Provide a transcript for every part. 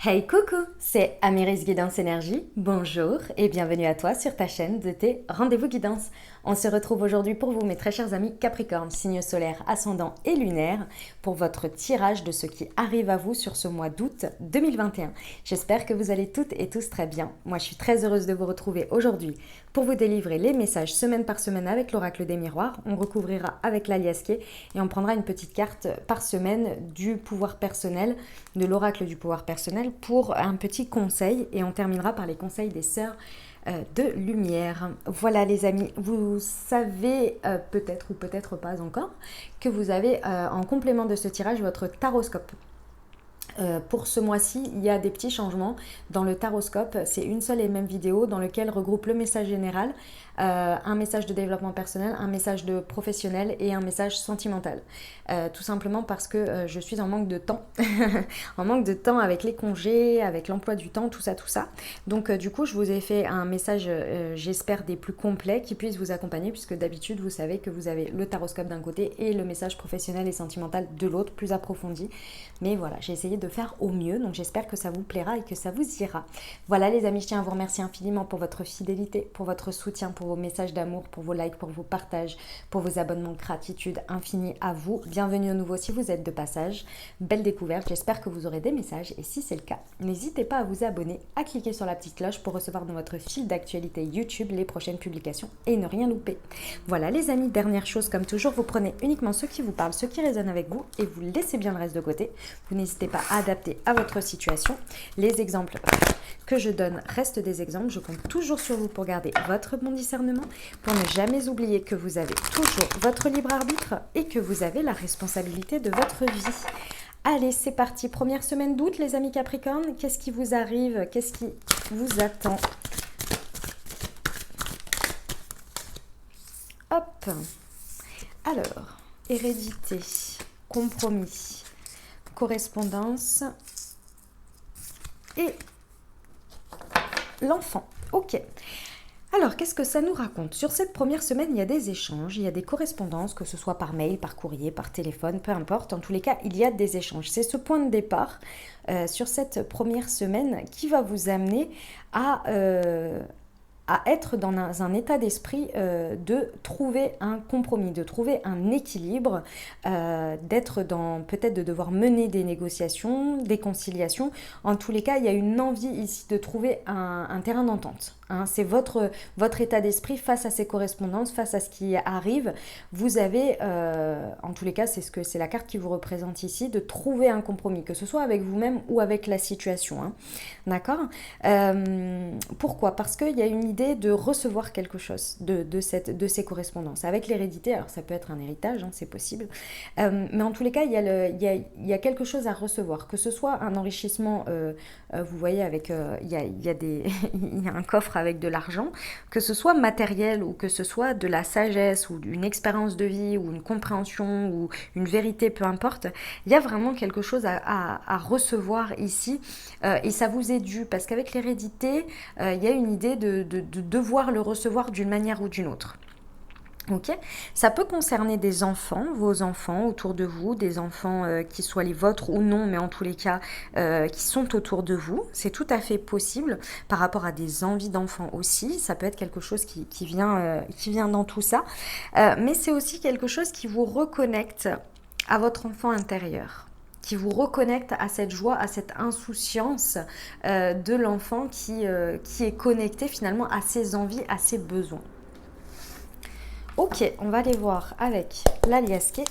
Hey coucou, c'est Amiris Guidance Énergie. Bonjour et bienvenue à toi sur ta chaîne de tes rendez-vous guidance. On se retrouve aujourd'hui pour vous, mes très chers amis Capricorne, signe solaire, ascendant et lunaire, pour votre tirage de ce qui arrive à vous sur ce mois d'août 2021. J'espère que vous allez toutes et tous très bien. Moi, je suis très heureuse de vous retrouver aujourd'hui pour vous délivrer les messages semaine par semaine avec l'oracle des miroirs. On recouvrira avec l'aliasqué et on prendra une petite carte par semaine du pouvoir personnel, de l'oracle du pouvoir personnel pour un petit conseil et on terminera par les conseils des sœurs de lumière. Voilà les amis, vous savez peut-être ou peut-être pas encore que vous avez en complément de ce tirage votre taroscope. Pour ce mois-ci, il y a des petits changements dans le taroscope. C'est une seule et même vidéo dans laquelle regroupe le message général, un message de développement personnel, un message de professionnel et un message sentimental. Tout simplement parce que je suis en manque de temps, en manque de temps avec les congés, avec l'emploi du temps, tout ça, tout ça. Donc du coup, je vous ai fait un message, j'espère, des plus complets qui puissent vous accompagner, puisque d'habitude, vous savez que vous avez le taroscope d'un côté et le message professionnel et sentimental de l'autre, plus approfondi. Mais voilà, j'ai essayé de faire au mieux, donc j'espère que ça vous plaira et que ça vous ira. Voilà les amis, je tiens à vous remercier infiniment pour votre fidélité, pour votre soutien, pour vos messages d'amour, pour vos likes, pour vos partages, pour vos abonnements. Gratitude infinie à vous. Bienvenue au nouveau si vous êtes de passage. Belle découverte, j'espère que vous aurez des messages et si c'est le cas, n'hésitez pas à vous abonner, à cliquer sur la petite cloche pour recevoir dans votre fil d'actualité YouTube les prochaines publications et ne rien louper. Voilà les amis, dernière chose, comme toujours, vous prenez uniquement ce qui vous parle, ce qui résonne avec vous et vous laissez bien le reste de côté. Vous n'hésitez pas à adapter à votre situation. Les exemples que je donne restent des exemples. Je compte toujours sur vous pour garder votre bon discernement, pour ne jamais oublier que vous avez toujours votre libre arbitre et que vous avez la responsabilité de votre vie. Allez, c'est parti. Première semaine d'août, les amis Capricorne. Qu'est-ce qui vous arrive? Qu'est-ce qui vous attend? Hop. Alors, hérédité, compromis, correspondance et l'enfant. Ok. Alors, qu'est-ce que ça nous raconte? Sur cette première semaine, il y a des échanges, il y a des correspondances, que ce soit par mail, par courrier, par téléphone, peu importe. En tous les cas, il y a des échanges. C'est ce point de départ sur cette première semaine qui va vous amener à être dans un état d'esprit de trouver un compromis, de trouver un équilibre, d'être dans peut-être de devoir mener des négociations, des conciliations. En tous les cas, il y a une envie ici de trouver un terrain d'entente. Hein. C'est votre état d'esprit face à ces correspondances, face à ce qui arrive. Vous avez, en tous les cas, c'est la carte qui vous représente ici, de trouver un compromis, que ce soit avec vous-même ou avec la situation. Hein. D'accord? Pourquoi? Parce qu'il y a une idée de recevoir quelque chose de ces correspondances. Avec l'hérédité, alors ça peut être un héritage, hein, c'est possible, mais en tous les cas, il y a quelque chose à recevoir, que ce soit un enrichissement, vous voyez, avec, il y a il y a un coffre avec de l'argent, que ce soit matériel ou que ce soit de la sagesse ou une expérience de vie ou une compréhension ou une vérité, peu importe, il y a vraiment quelque chose à recevoir ici et ça vous est dû parce qu'avec l'hérédité, il y a une idée de devoir le recevoir d'une manière ou d'une autre. Ok, ça peut concerner des enfants, vos enfants autour de vous, des enfants qui soient les vôtres ou non, mais en tous les cas qui sont autour de vous. C'est tout à fait possible par rapport à des envies d'enfants aussi. Ça peut être quelque chose qui vient dans tout ça, mais c'est aussi quelque chose qui vous reconnecte à votre enfant intérieur, qui vous reconnecte à cette joie, à cette insouciance de l'enfant qui est connecté finalement à ses envies, à ses besoins. Ok, on va aller voir avec l'aliasqué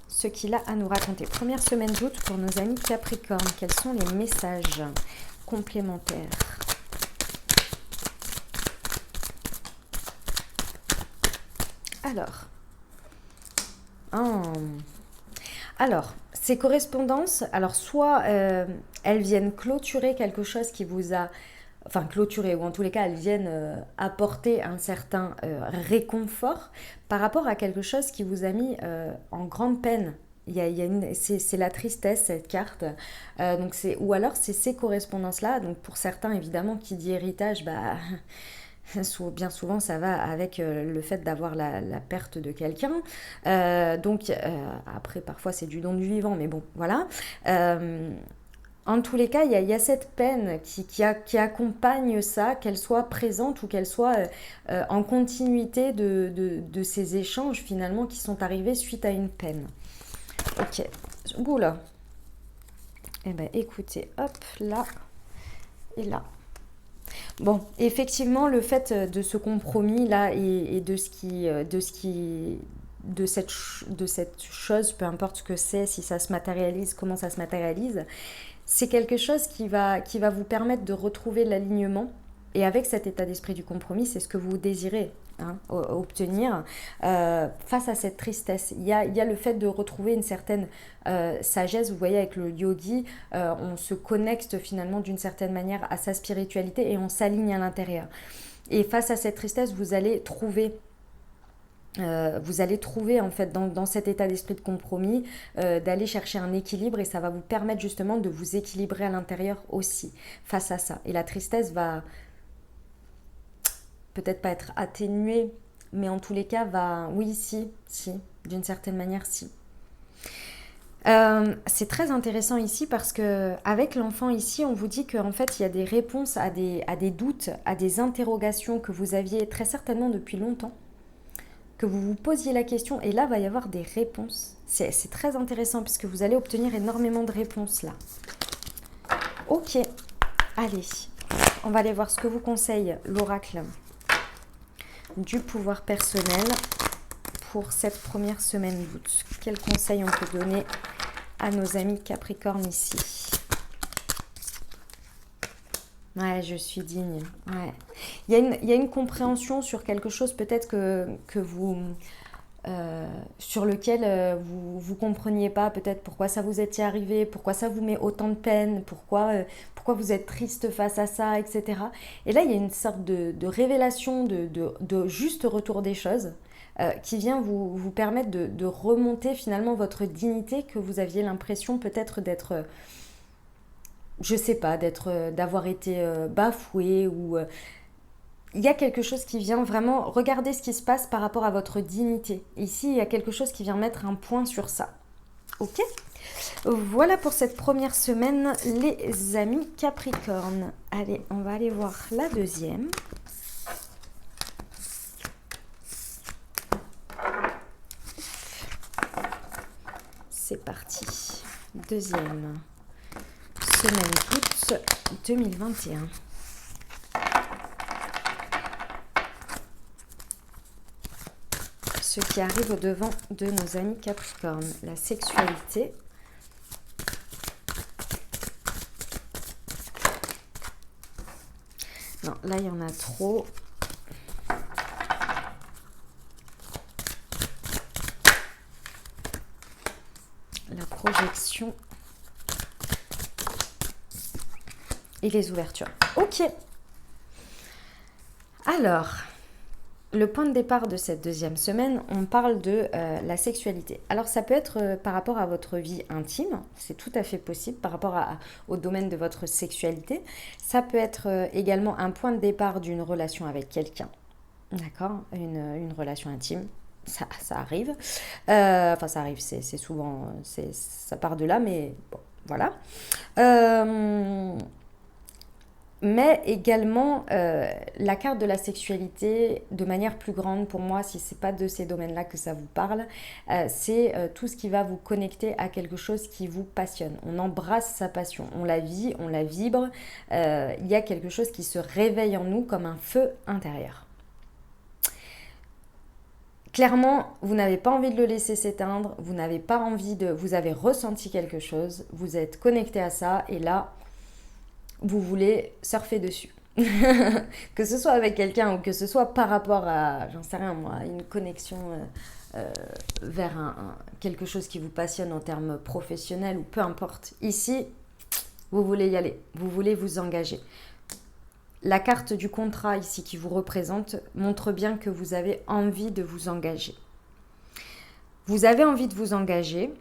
ce qu'il a à nous raconter. Première semaine d'août pour nos amis Capricorne. Quels sont les messages complémentaires? Alors, ces correspondances, alors soit elles viennent clôturer quelque chose qui vous a, enfin clôturer, ou en tous les cas elles viennent apporter un certain réconfort par rapport à quelque chose qui vous a mis en grande peine. C'est la tristesse, cette carte. Ou alors c'est ces correspondances-là. Donc pour certains, évidemment, qui dit héritage, bah, bien souvent ça va avec le fait d'avoir la perte de quelqu'un. Après parfois c'est du don du vivant, mais bon voilà. En tous les cas, il y a cette peine qui accompagne ça, qu'elle soit présente ou qu'elle soit en continuité de ces échanges finalement qui sont arrivés suite à une peine. Ok. Oula. Eh bien, écoutez, hop, là et là. Bon, effectivement, le fait de ce compromis-là et de cette chose, peu importe ce que c'est, si ça se matérialise, comment ça se matérialise, c'est quelque chose qui va vous permettre de retrouver l'alignement. Et avec cet état d'esprit du compromis, c'est ce que vous désirez obtenir face à cette tristesse. Il y a le fait de retrouver une certaine sagesse. Vous voyez, avec le yogi, on se connecte finalement d'une certaine manière à sa spiritualité et on s'aligne à l'intérieur. Et face à cette tristesse, vous allez trouver en fait dans cet état d'esprit de compromis d'aller chercher un équilibre et ça va vous permettre justement de vous équilibrer à l'intérieur aussi face à ça. Et la tristesse va peut-être pas être atténuée, mais en tous les cas oui, si, d'une certaine manière, si. C'est très intéressant ici parce que avec l'enfant ici, on vous dit qu'en fait il y a des réponses à des doutes, à des interrogations que vous aviez très certainement depuis longtemps, que vous vous posiez la question et là va y avoir des réponses. C'est très intéressant puisque vous allez obtenir énormément de réponses là. Ok, allez, on va aller voir ce que vous conseille l'oracle du pouvoir personnel pour cette première semaine d'août. Quels conseils on peut donner à nos amis Capricorne ici? Ouais, je suis digne. Ouais. Il y a une compréhension sur quelque chose peut-être que vous... sur lequel vous compreniez pas peut-être pourquoi ça vous est arrivé, pourquoi ça vous met autant de peine, pourquoi vous êtes triste face à ça, etc. Et là, il y a une sorte de révélation, de juste retour des choses qui vient vous permettre de remonter finalement votre dignité que vous aviez l'impression peut-être d'être... je sais pas, d'avoir été bafoué ou... il y a quelque chose qui vient vraiment regarder ce qui se passe par rapport à votre dignité. Ici, il y a quelque chose qui vient mettre un point sur ça. Ok ? Voilà pour cette première semaine, les amis Capricorne. Allez, on va aller voir la deuxième. C'est parti. Deuxième semaine d'août 2021. Ce qui arrive au devant de nos amis Capricorne, la sexualité. Non, là il y en a trop. La projection et les ouvertures. Ok. Alors, le point de départ de cette deuxième semaine, on parle de la sexualité. Alors ça peut être par rapport à votre vie intime, c'est tout à fait possible par rapport au domaine de votre sexualité. Ça peut être également un point de départ d'une relation avec quelqu'un, d'accord, une relation intime. Ça arrive. Enfin, ça arrive, c'est souvent... ça part de là, mais bon, voilà. Mais également, la carte de la sexualité, de manière plus grande, pour moi, si ce n'est pas de ces domaines-là que ça vous parle, c'est tout ce qui va vous connecter à quelque chose qui vous passionne. On embrasse sa passion, on la vit, on la vibre. Il y a quelque chose qui se réveille en nous comme un feu intérieur. Clairement, vous n'avez pas envie de le laisser s'éteindre, vous n'avez pas envie de... Vous avez ressenti quelque chose, vous êtes connecté à ça et là, vous voulez surfer dessus. Que ce soit avec quelqu'un ou que ce soit par rapport à, j'en sais rien moi, une connexion vers quelque chose qui vous passionne en termes professionnels ou peu importe. Ici, vous voulez y aller, vous voulez vous engager. La carte du contrat ici qui vous représente montre bien que vous avez envie de vous engager. Vous avez envie de vous engager,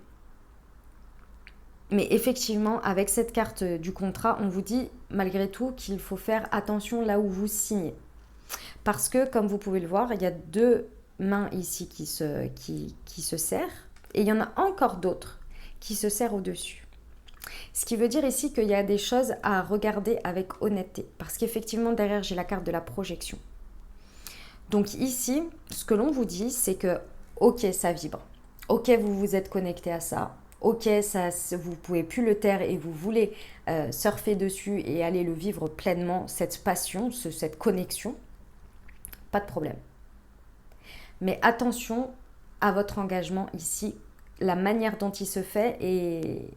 mais effectivement, avec cette carte du contrat, on vous dit malgré tout qu'il faut faire attention là où vous signez. Parce que, comme vous pouvez le voir, il y a deux mains ici qui se serrent et il y en a encore d'autres qui se serrent au-dessus. Ce qui veut dire ici qu'il y a des choses à regarder avec honnêteté. Parce qu'effectivement, derrière, j'ai la carte de la projection. Donc ici, ce que l'on vous dit, c'est que, ok, ça vibre. Ok, vous vous êtes connecté à ça. Ok, ça, vous ne pouvez plus le taire et vous voulez surfer dessus et aller le vivre pleinement, cette passion, cette connexion. Pas de problème. Mais attention à votre engagement ici, la manière dont il se fait et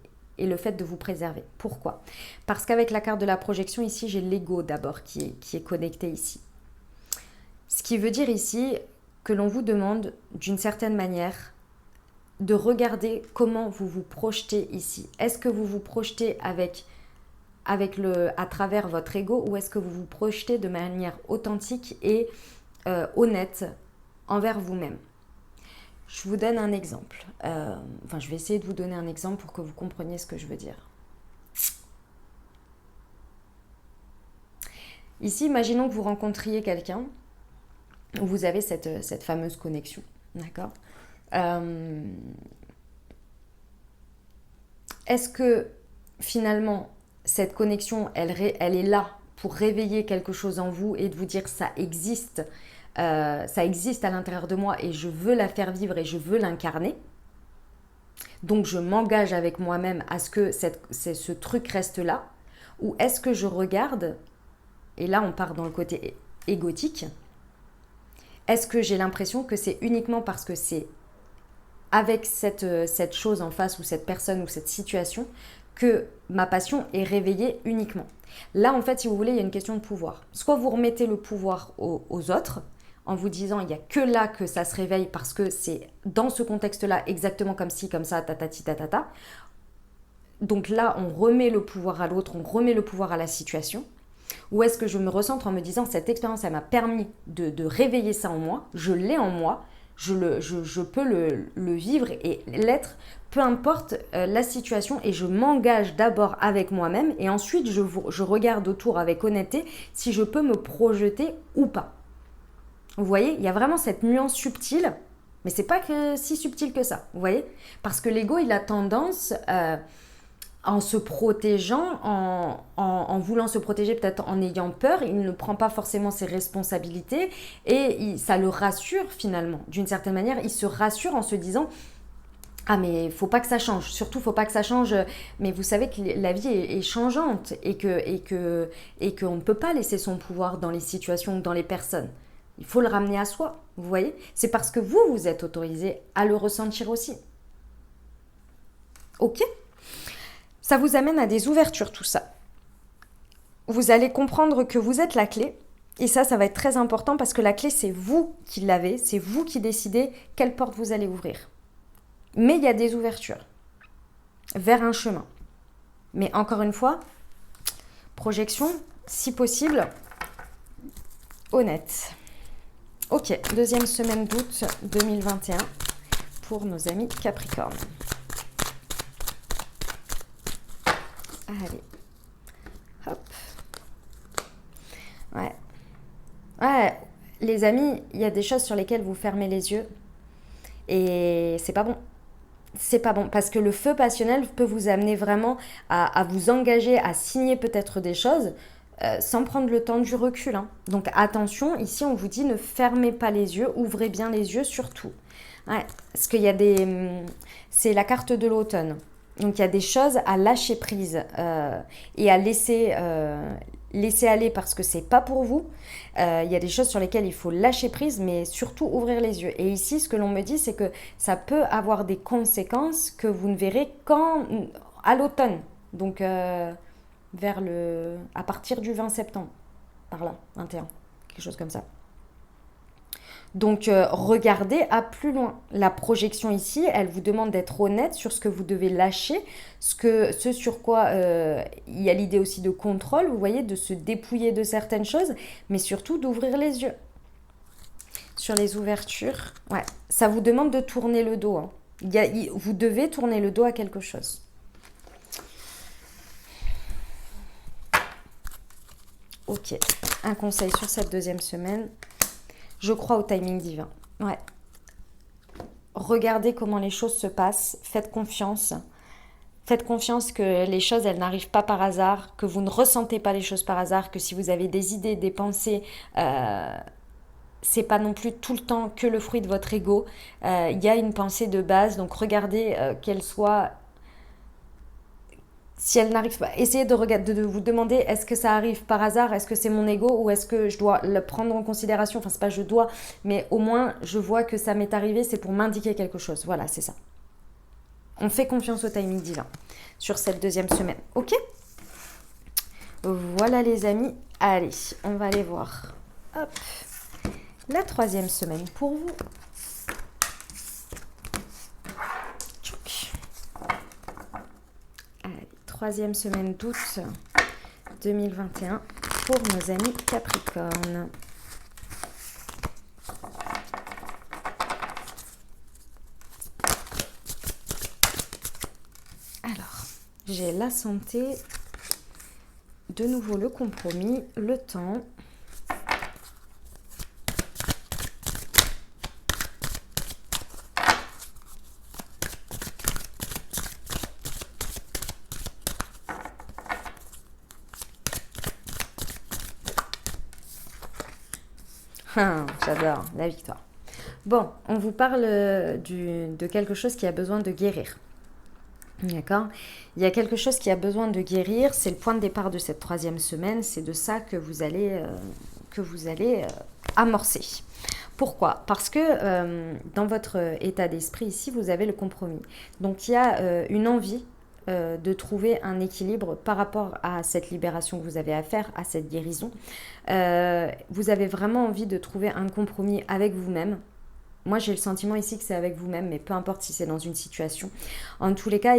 le fait de vous préserver. Pourquoi? Parce qu'avec la carte de la projection, ici, j'ai l'ego d'abord qui est connecté ici. Ce qui veut dire ici que l'on vous demande, d'une certaine manière, de regarder comment vous vous projetez ici. Est-ce que vous vous projetez à travers votre ego ou est-ce que vous vous projetez de manière authentique et honnête envers vous-même? Je vous donne un exemple. Je vais essayer de vous donner un exemple pour que vous compreniez ce que je veux dire. Ici, imaginons que vous rencontriez quelqu'un où vous avez cette fameuse connexion. D'accord ? Est-ce que finalement, cette connexion, elle est là pour réveiller quelque chose en vous et de vous dire ça existe à l'intérieur de moi et je veux la faire vivre et je veux l'incarner. Donc je m'engage avec moi-même à ce que ce truc reste là. Ou est-ce que je regarde, et là on part dans le côté égotique, est-ce que j'ai l'impression que c'est uniquement parce que c'est avec cette chose en face ou cette personne ou cette situation que ma passion est réveillée uniquement. Là en fait si vous voulez il y a une question de pouvoir. Soit vous remettez le pouvoir aux autres, en vous disant il n'y a que là que ça se réveille parce que c'est dans ce contexte-là exactement comme ci, comme ça, tatati, tatata. Donc là, on remet le pouvoir à l'autre, on remet le pouvoir à la situation. Ou est-ce que je me recentre en me disant cette expérience, elle m'a permis de réveiller ça en moi, je l'ai en moi, je peux le vivre et l'être, peu importe la situation, et je m'engage d'abord avec moi-même et ensuite je regarde autour avec honnêteté si je peux me projeter ou pas. Vous voyez, il y a vraiment cette nuance subtile, mais c'est pas si subtil que ça, vous voyez? Parce que l'ego, il a tendance, en se protégeant, en voulant se protéger, peut-être en ayant peur, il ne prend pas forcément ses responsabilités et ça le rassure finalement. D'une certaine manière, il se rassure en se disant « Ah mais il faut pas que ça change, surtout faut pas que ça change, mais vous savez que la vie est changeante et qu'on ne peut pas laisser son pouvoir dans les situations ou dans les personnes. » Il faut le ramener à soi, vous voyez? C'est parce que vous êtes autorisé à le ressentir aussi. Ok? Ça vous amène à des ouvertures, tout ça. Vous allez comprendre que vous êtes la clé. Et ça va être très important parce que la clé, c'est vous qui l'avez. C'est vous qui décidez quelle porte vous allez ouvrir. Mais il y a des ouvertures vers un chemin. Mais encore une fois, projection, si possible, honnête. Ok, deuxième semaine d'août 2021 pour nos amis Capricorne. Allez, hop. Ouais, les amis, il y a des choses sur lesquelles vous fermez les yeux et c'est pas bon. C'est pas bon parce que le feu passionnel peut vous amener vraiment à vous engager, à signer peut-être des choses sans prendre le temps du recul. Hein. Donc attention, ici on vous dit ne fermez pas les yeux, ouvrez bien les yeux surtout. Ouais, parce qu'il y a c'est la carte de l'automne. Donc il y a des choses à lâcher prise et à laisser aller parce que c'est pas pour vous. Il y a des choses sur lesquelles il faut lâcher prise, mais surtout ouvrir les yeux. Et ici, ce que l'on me dit, c'est que ça peut avoir des conséquences que vous ne verrez qu'à l'automne. Donc à partir du 20 septembre, par là, 21, quelque chose comme ça. Donc regardez à plus loin. La projection ici, elle vous demande d'être honnête sur ce que vous devez lâcher, ce sur quoi il y a l'idée aussi de contrôle, vous voyez, de se dépouiller de certaines choses, mais surtout d'ouvrir les yeux. Sur les ouvertures, ouais, ça vous demande de tourner le dos. Hein. Vous devez tourner le dos à quelque chose. Ok, un conseil sur cette deuxième semaine. Je crois au timing divin. Ouais. Regardez comment les choses se passent. Faites confiance. Faites confiance que les choses, elles n'arrivent pas par hasard, que vous ne ressentez pas les choses par hasard, que si vous avez des idées, des pensées, c'est pas non plus tout le temps que le fruit de votre ego. Il y a une pensée de base, donc regardez qu'elle soit. Si elle n'arrive pas, essayez de vous demander est-ce que ça arrive par hasard, est-ce que c'est mon ego ou est-ce que je dois le prendre en considération. Enfin, c'est pas je dois, mais au moins je vois que ça m'est arrivé, c'est pour m'indiquer quelque chose. Voilà, c'est ça. On fait confiance au timing divin sur cette deuxième semaine. Ok? Voilà les amis. Allez, on va aller voir. Hop. La troisième semaine pour vous. Allez, troisième semaine d'août 2021 pour nos amis Capricorne. Alors, j'ai la santé, de nouveau le compromis, le temps. Ah, j'adore la victoire. Bon, on vous parle de quelque chose qui a besoin de guérir. D'accord? Il y a quelque chose qui a besoin de guérir, c'est le point de départ de cette troisième semaine, c'est de ça que vous allez amorcer. Pourquoi? Parce que dans votre état d'esprit ici, vous avez le compromis. Donc il y a une envie de trouver un équilibre par rapport à cette libération que vous avez à faire, à cette guérison. Vous avez vraiment envie de trouver un compromis avec vous-même. Moi, j'ai le sentiment ici que c'est avec vous-même, mais peu importe si c'est dans une situation. En tous les cas,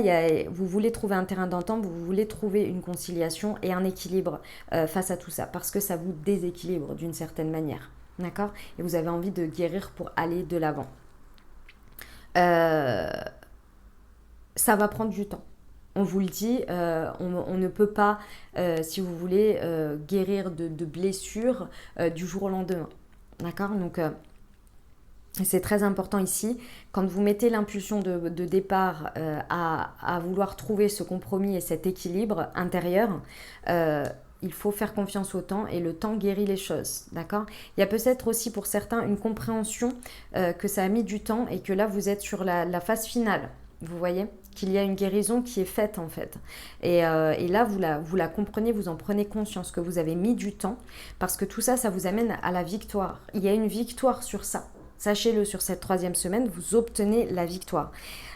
vous voulez trouver un terrain d'entente, vous voulez trouver une conciliation et un équilibre face à tout ça, parce que ça vous déséquilibre d'une certaine manière. D'accord? Et vous avez envie de guérir pour aller de l'avant. Ça va prendre du temps. On vous le dit, on ne peut pas, si vous voulez, guérir de blessures du jour au lendemain. D'accord? Donc, c'est très important ici, quand vous mettez l'impulsion de départ à vouloir trouver ce compromis et cet équilibre intérieur, il faut faire confiance au temps et le temps guérit les choses, d'accord? Il y a peut-être aussi pour certains une compréhension que ça a mis du temps et que là vous êtes sur la phase finale, vous voyez? Qu'il y a une guérison qui est faite en fait. Et là, vous la comprenez, vous en prenez conscience que vous avez mis du temps parce que tout ça, ça vous amène à la victoire. Il y a une victoire sur ça. Sachez-le, sur cette troisième semaine, vous obtenez la victoire.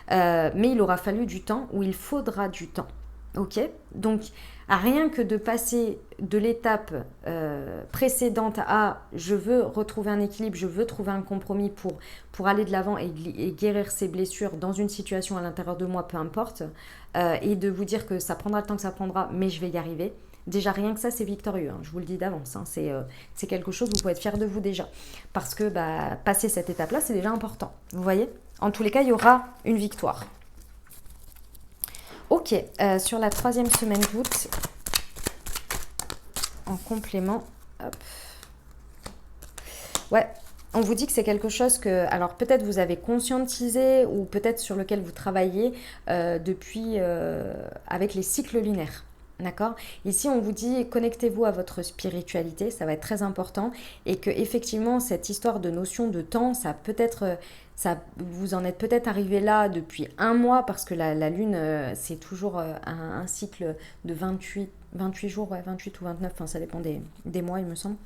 Mais il aura fallu du temps ou il faudra du temps. Ok? Donc, rien que de passer de l'étape précédente à je veux retrouver un équilibre, je veux trouver un compromis pour aller de l'avant et guérir ces blessures dans une situation à l'intérieur de moi, peu importe, et de vous dire que ça prendra le temps que ça prendra, mais je vais y arriver. Déjà, rien que ça, c'est victorieux, hein, je vous le dis d'avance. Hein, c'est quelque chose, vous pouvez être fier de vous déjà. Parce que passer cette étape-là, c'est déjà important. Vous voyez? En tous les cas, il y aura une victoire. Ok, sur la troisième semaine d'août, en complément, hop. Ouais, on vous dit que c'est quelque chose que, alors peut-être vous avez conscientisé ou peut-être sur lequel vous travaillez depuis avec les cycles lunaires. D'accord? Ici, on vous dit connectez-vous à votre spiritualité, ça va être très important et que effectivement cette histoire de notion de temps, ça peut être, vous en êtes peut-être arrivé là depuis un mois parce que la lune, c'est toujours un cycle de 28 jours, ouais, 28 ou 29, enfin ça dépend des mois, il me semble.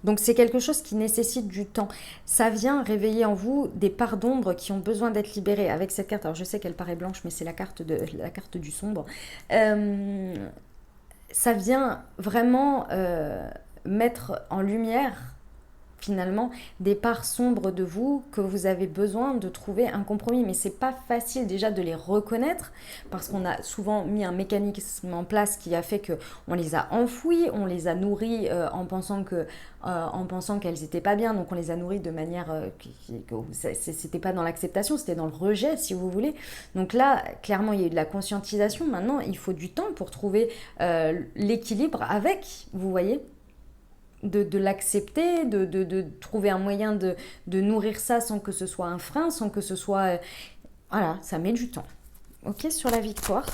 Donc c'est quelque chose qui nécessite du temps. Ça vient réveiller en vous des parts d'ombre qui ont besoin d'être libérées. Avec cette carte, alors je sais qu'elle paraît blanche, mais c'est la carte du sombre. Ça vient vraiment mettre en lumière finalement des parts sombres de vous que vous avez besoin de trouver un compromis. Mais c'est pas facile déjà de les reconnaître parce qu'on a souvent mis un mécanisme en place qui a fait que on les a enfouis, on les a nourris en pensant qu'elles étaient pas bien, donc on les a nourris de manière c'était pas dans l'acceptation, c'était dans le rejet si vous voulez. Donc là, clairement, il y a eu de la conscientisation. Maintenant, il faut du temps pour trouver l'équilibre avec, vous voyez, de l'accepter, de trouver un moyen de nourrir ça sans que ce soit un frein, sans que ce soit... voilà, ça met du temps. ok, sur la victoire.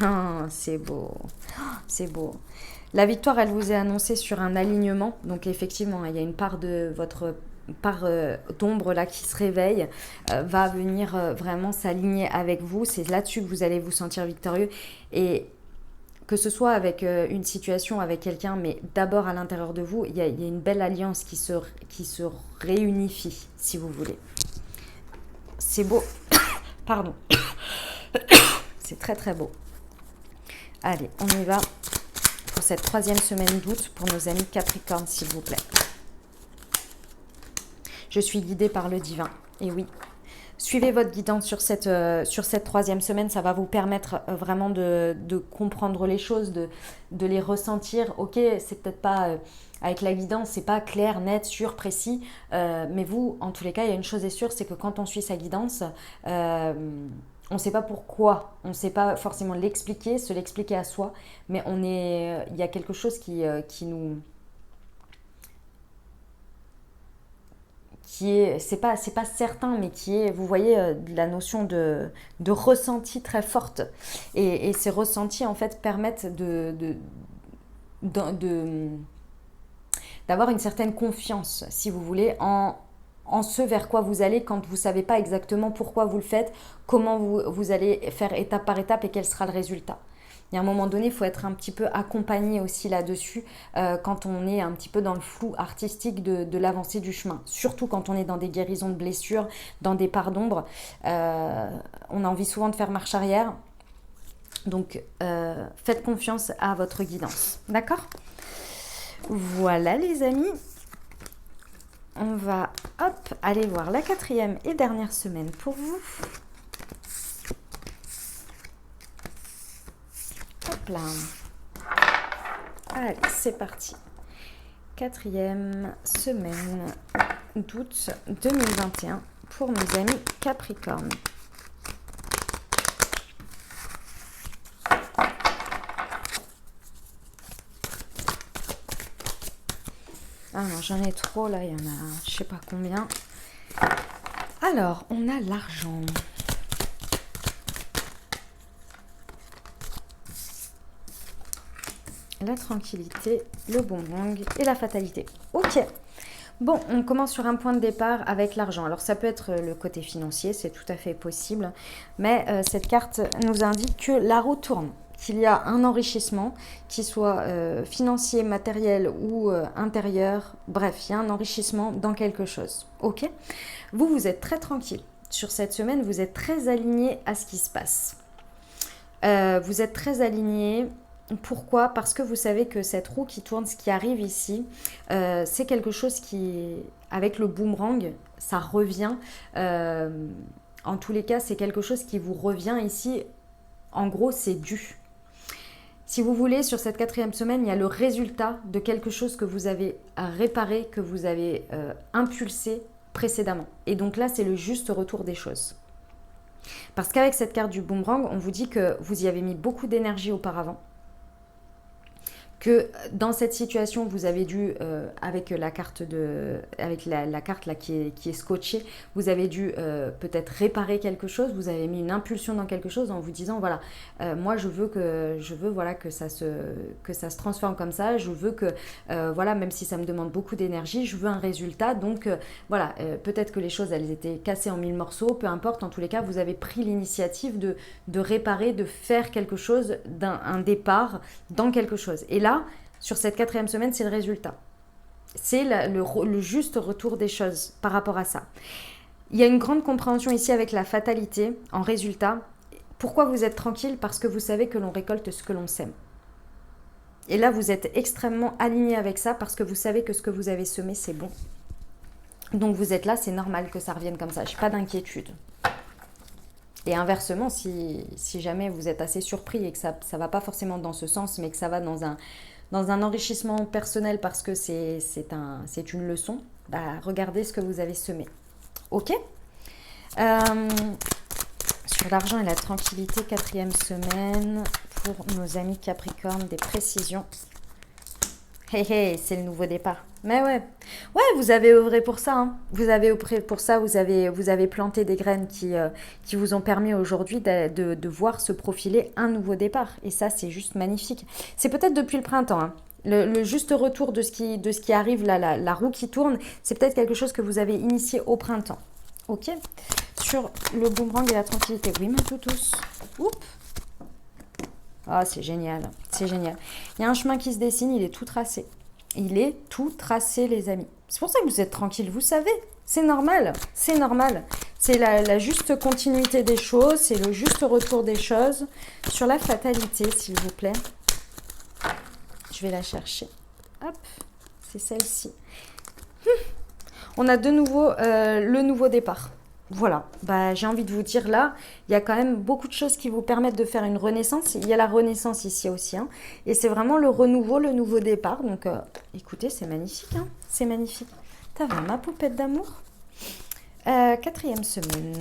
Ah, c'est beau, c'est beau. La victoire, elle vous est annoncée sur un alignement. Donc effectivement, il y a une part de votre part d'ombre là qui se réveille, va venir vraiment s'aligner avec vous. C'est là-dessus que vous allez vous sentir victorieux. Et que ce soit avec une situation, avec quelqu'un, mais d'abord à l'intérieur de vous, il y a une belle alliance qui se réunifie, si vous voulez. C'est beau. Pardon. C'est très très beau. Allez, on y va pour cette 3e semaine d'août pour nos amis Capricorne, s'il vous plaît. Je suis guidée par le divin. Et oui, suivez votre guidance sur cette 3e semaine. Ça va vous permettre vraiment de comprendre les choses, de les ressentir. Ok, c'est peut-être pas... avec la guidance, c'est pas clair, net, sûr, précis. Mais vous, en tous les cas, il y a une chose est sûre, c'est que quand on suit sa guidance... on ne sait pas pourquoi, on ne sait pas forcément l'expliquer, se l'expliquer à soi, mais il y a quelque chose qui nous... c'est pas certain, mais qui est, vous voyez, la notion de ressenti très forte. Et ces ressentis, en fait, permettent d'avoir une certaine confiance, si vous voulez, en ce vers quoi vous allez quand vous ne savez pas exactement pourquoi vous le faites, comment vous allez faire étape par étape et quel sera le résultat. Et à un moment donné, il faut être un petit peu accompagné aussi là-dessus quand on est un petit peu dans le flou artistique de l'avancée du chemin. Surtout quand on est dans des guérisons de blessures, dans des parts d'ombre. On a envie souvent de faire marche arrière. Donc, faites confiance à votre guidance. D'accord ? Voilà les amis. On va aller voir la 4e et dernière semaine pour vous. Hop là. Allez, c'est parti. 4e semaine d'août 2021 pour nos amis Capricorne. Ah non, j'en ai trop là, il y en a je sais pas combien. Alors, on a l'argent. La tranquillité, le boomerang et la fatalité. Ok. Bon, on commence sur un point de départ avec l'argent. Alors, ça peut être le côté financier, c'est tout à fait possible. Mais cette carte nous indique que la roue tourne, qu'il y a un enrichissement, qu'il soit financier, matériel ou intérieur. Bref, il y a un enrichissement dans quelque chose. Ok ? Vous êtes très tranquille. Sur cette semaine, vous êtes très aligné à ce qui se passe. Vous êtes très aligné. Pourquoi ? Parce que vous savez que cette roue qui tourne, ce qui arrive ici, c'est quelque chose qui, avec le boomerang, ça revient. En tous les cas, c'est quelque chose qui vous revient ici. En gros, c'est dû. Si vous voulez, sur cette 4e semaine, il y a le résultat de quelque chose que vous avez réparé, que vous avez impulsé précédemment. Et donc là, c'est le juste retour des choses. Parce qu'avec cette carte du boomerang, on vous dit que vous y avez mis beaucoup d'énergie auparavant. Que dans cette situation, vous avez dû, avec la carte la carte là qui est scotchée, vous avez dû peut-être réparer quelque chose, vous avez mis une impulsion dans quelque chose en vous disant voilà, moi je veux voilà que ça se transforme comme ça, je veux que voilà, même si ça me demande beaucoup d'énergie, je veux un résultat, donc voilà, peut-être que les choses elles étaient cassées en 1000 morceaux, peu importe, en tous les cas vous avez pris l'initiative de réparer, de faire quelque chose, un départ dans quelque chose. Et là, sur cette 4e semaine, c'est le résultat. C'est le juste retour des choses par rapport à ça. Il y a une grande compréhension ici avec la fatalité en résultat. Pourquoi vous êtes tranquille ? Parce que vous savez que l'on récolte ce que l'on sème. Et là, vous êtes extrêmement aligné avec ça parce que vous savez que ce que vous avez semé, c'est bon. Donc vous êtes là, c'est normal que ça revienne comme ça. Je n'ai pas d'inquiétude. Et inversement, si jamais vous êtes assez surpris et que ça ne va pas forcément dans ce sens, mais que ça va dans un enrichissement personnel parce que c'est une leçon, bah, regardez ce que vous avez semé. Ok ? Sur l'argent et la tranquillité, 4e semaine, pour nos amis Capricorne, des précisions. Hé hé, c'est le nouveau départ. Mais ouais, ouais, vous avez œuvré pour ça, hein. Vous avez œuvré pour ça, vous avez planté des graines qui vous ont permis aujourd'hui de voir se profiler un nouveau départ. Et ça, c'est juste magnifique. C'est peut-être depuis le printemps, hein. Le juste retour de ce qui arrive, là, la roue qui tourne, c'est peut-être quelque chose que vous avez initié au printemps. Ok. Sur le boomerang et la tranquillité. Oui, ma toutous. Oups. Ah, c'est génial, c'est génial. Il y a un chemin qui se dessine, il est tout tracé. Il est tout tracé, les amis. C'est pour ça que vous êtes tranquille, vous savez. C'est normal, c'est normal. C'est la juste continuité des choses, c'est le juste retour des choses. Sur la fatalité, s'il vous plaît. Je vais la chercher. Hop, c'est celle-ci. On a de nouveau le nouveau départ. Voilà, bah, j'ai envie de vous dire là, il y a quand même beaucoup de choses qui vous permettent de faire une renaissance. Il y a la renaissance ici aussi, hein, et c'est vraiment le renouveau, le nouveau départ. Donc, écoutez, c'est magnifique, hein, c'est magnifique. T'as vu ma poupette d'amour. Quatrième semaine.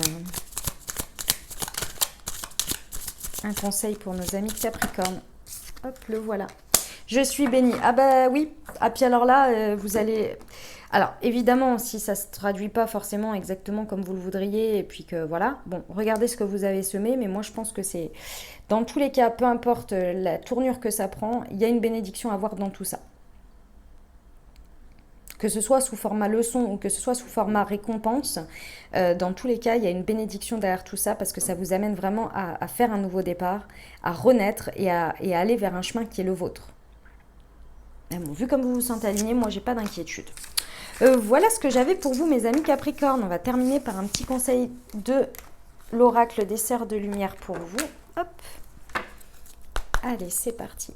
Un conseil pour nos amis de Capricorne. Hop, le voilà. Je suis bénie. Ah bah oui. Ah puis alors là, vous allez... Alors, évidemment, si ça ne se traduit pas forcément exactement comme vous le voudriez, et puis que voilà, bon, regardez ce que vous avez semé, mais moi je pense que c'est, dans tous les cas, peu importe la tournure que ça prend, il y a une bénédiction à voir dans tout ça. Que ce soit sous format leçon ou que ce soit sous format récompense, dans tous les cas, il y a une bénédiction derrière tout ça parce que ça vous amène vraiment à faire un nouveau départ, à renaître et à aller vers un chemin qui est le vôtre. Bon, vu comme vous vous sentez aligné, moi j'ai pas d'inquiétude. Voilà ce que j'avais pour vous, mes amis Capricorne. On va terminer par un petit conseil de l'oracle des sœurs de lumière pour vous. Hop. Allez, c'est parti.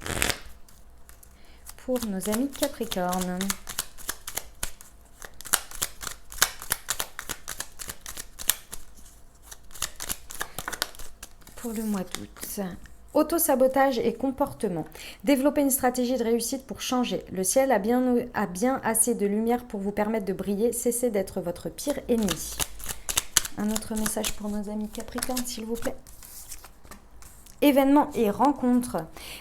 Pour nos amis Capricorne. Pour le mois d'août. Auto-sabotage et comportement. Développer une stratégie de réussite pour changer. Le ciel a bien assez de lumière pour vous permettre de briller. Cessez d'être votre pire ennemi. Un autre message pour nos amis Capricorne, s'il vous plaît. Événements et rencontres.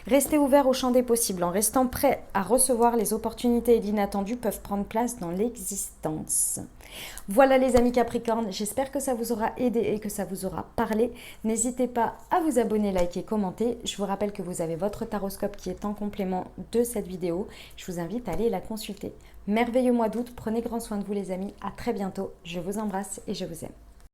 Restez ouvert au champ des possibles. En restant prêt à recevoir les opportunités et l'inattendu peuvent prendre place dans l'existence. Voilà les amis Capricorne, j'espère que ça vous aura aidé et que ça vous aura parlé. N'hésitez pas à vous abonner, liker, commenter. Je vous rappelle que vous avez votre taroscope qui est en complément de cette vidéo. Je vous invite à aller la consulter. Merveilleux mois d'août, prenez grand soin de vous les amis. À très bientôt, je vous embrasse et je vous aime.